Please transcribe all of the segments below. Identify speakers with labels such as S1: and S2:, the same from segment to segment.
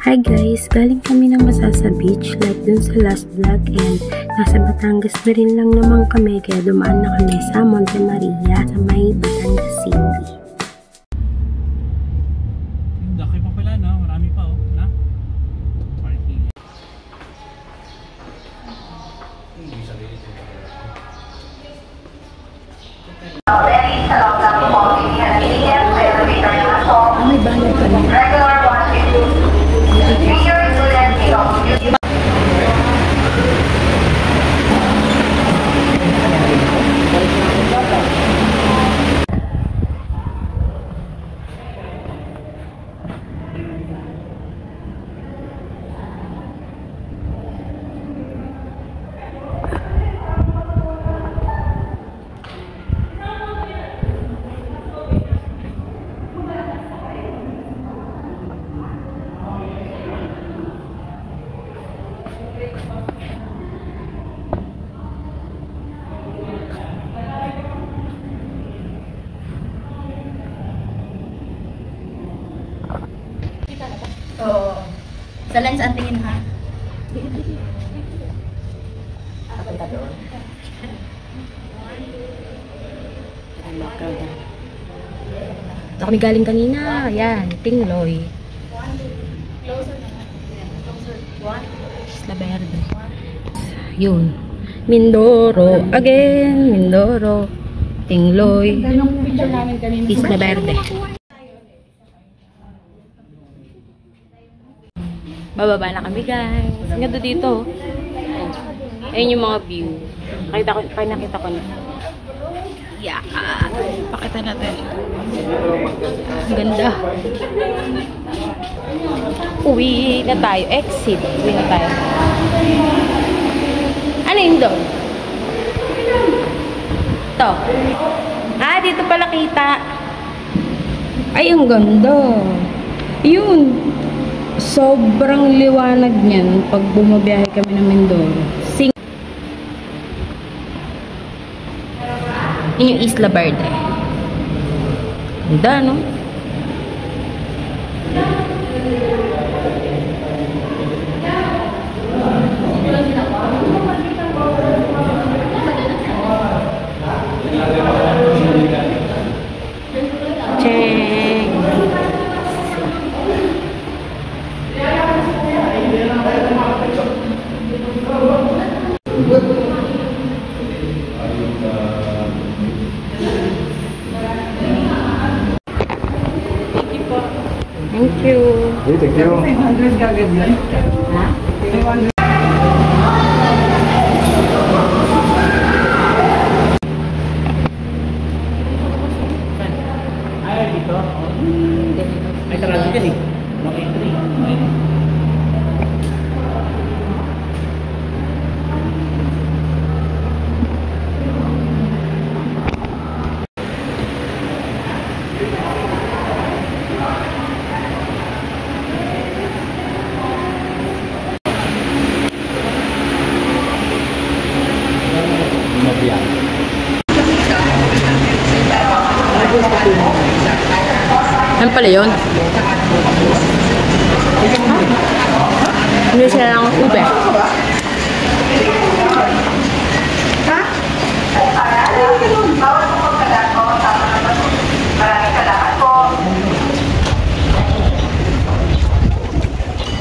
S1: Hi guys! Galing kami ng Masasa Beach like dun sa last vlog and nasa Batangas na rin lang naman kami kaya dumaan na kami sa Monte Maria sa may Batangas City.
S2: Laki pa pala no? Marami pa oh. Na? Parking.
S1: May banner pa rin.
S3: Oo. Sa lens ang tingin ha.
S1: Ito kami galing kanina. Ayan, Tingloy. Isla Verde. Yun. Mindoro. Again, Mindoro. Tingloy. Isla Verde. Bababa na kami guys. Ang ganda dito. Ayun yung mga view. Nakita ko na. Yeah. Pakita natin. Ang ganda. Uwi na tayo. Exit. Uwi na tayo. Ano yun doon? Ito. Ah, dito pala kita. Ay, ang ganda. Yun. Sobrang liwanag niyan pag bumabiyahe kami ng Mindoro. Yun yung Isla Verde. Ganda, no? Check. Thank you.
S2: Hey, thank you. 500 kagad yan.
S1: Ha?
S2: 500. Ay, dito? Ay, sarado yan eh. Okay, 3.
S1: Ano pala yun? Hindi sila lang ube.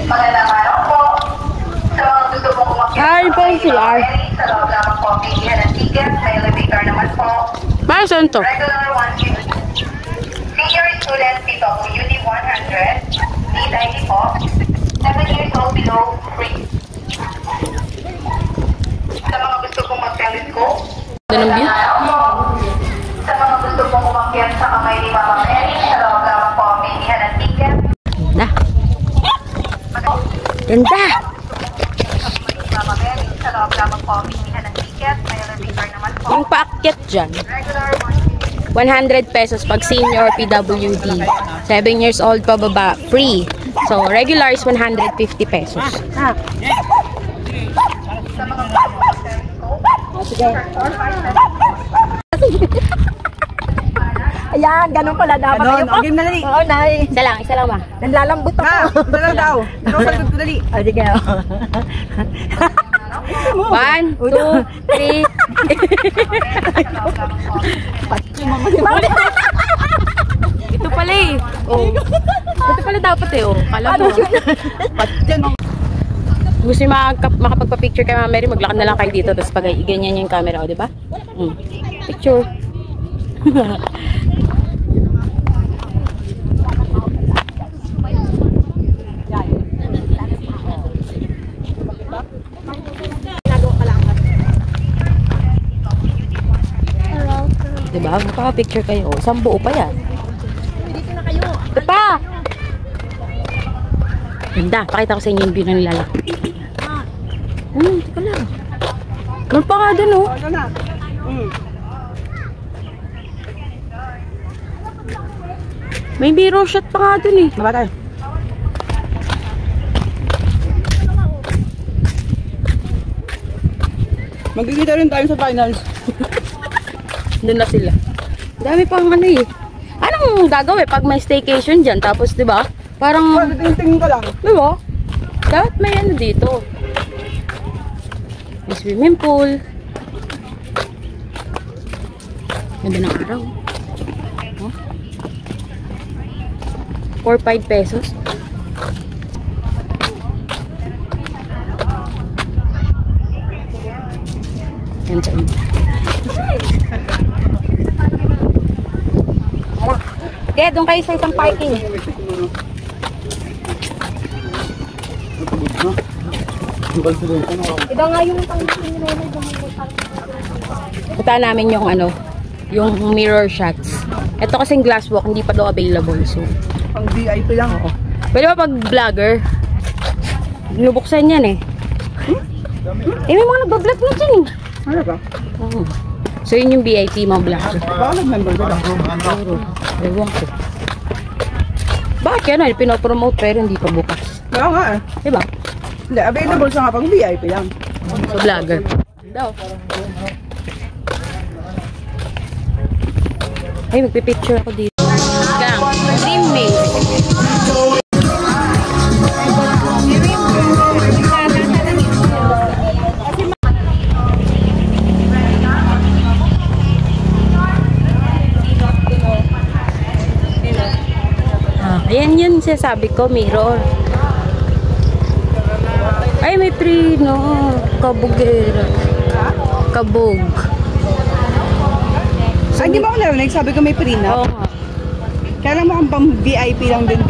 S4: Magandang araw po. Sa mga gusto pong umakyat
S1: Ay, po sila.
S4: sa loob lamang po ang pilihan ng ticket, may elevator naman po.
S1: Paano saan to?
S4: Regular 150. Senior student PWD 100. Need ID po. 7 years old below, free. Sa mga gusto pong mag-telescope,
S1: Ganun view?
S4: sa mga gusto pong umakyat sa kamay ni Mama Mary, sa loob lamang po ang pilihan ng ticket.
S1: Ganda. Ganda.
S4: Mama Mary, sa loob lamang po ang pilihan ng ticket, may elevator naman po.
S1: Yung paakyat dyan.
S4: Regular
S1: 100 pesos pag senior PWD. 7 years old pababa, free. So, regular is 150 pesos. Ah.
S4: sa mga gusto pong mag-telescope,
S1: Sige.
S4: 457.
S3: yan. Ganun pala dapat.
S2: Ganon, okay na dali.
S3: Oo, Nay.
S1: Isa lang ba?
S3: Naglalambot ako.
S2: Ito lang daw. Ikaw sagot ko dali.
S3: O, sige.
S1: 1, 2, 3. Ito pala eh. Oh. Ito pala dapat eh. Oh. Kala mo. Gusto nyo makapagpa-picture kay Mama Mary, maglakad na lang kayo dito. Tapos pag ganyan yung camera, o, diba? Picture. Diba? Magpaka-picture kayo. O, isang buo pa yan.
S3: Dito na kayo.
S1: Ito pa! Ganda. Pakita ko sa inyo yung view ng lalaki. Teka lang. Meron pa nga dun, oh.
S2: Ito na.
S1: May mirror shot pa nga dun, eh.
S2: Baba tayo. Magkikita rin tayo sa finals.
S1: Doon na sila. Dami pang ano eh. Anong gagawin pag may staycation dyan? Tapos, di ba? Parang,
S2: Tingin ka lang.
S1: di ba? Dapat may ano dito. May swimming pool. Ganda ng araw. Oh. 4-5 pesos. Yan sa inyo. Kaya doon kayo sa isang parking.
S3: Iba nga yung pang-ping nila.
S1: Punta namin yung ano, yung mirror shots. Ito kasing glass walk, hindi pa daw available. So,
S2: Pang VIP lang.
S1: oo. Pwede ba pag vlogger? Binubuksan yan eh. Eh, may mga nagbablog na dyan eh.
S2: Ano ba?
S1: Oo. So, yun yung VIP mga vlogger.
S2: Baka nag-member ka lang.
S1: Ewan ko. Bakit yan? Pinopromote pero hindi pa bukas.
S2: Kaya nga eh.
S1: Diba?
S2: Hindi, available siya nga pag VIP lang.
S1: So, vlogger. Daw. Ay, magpipicture ako dito. Gang. Dream Maze. Ayan yun sinasabi ko, mirror. Ay, may prino. Kabugera. Kabog.
S2: Ay, hindi mo ako narinig. Sabi ko may pre na.
S1: Oo nga.
S2: Kaya lang mukhang pang VIP lang din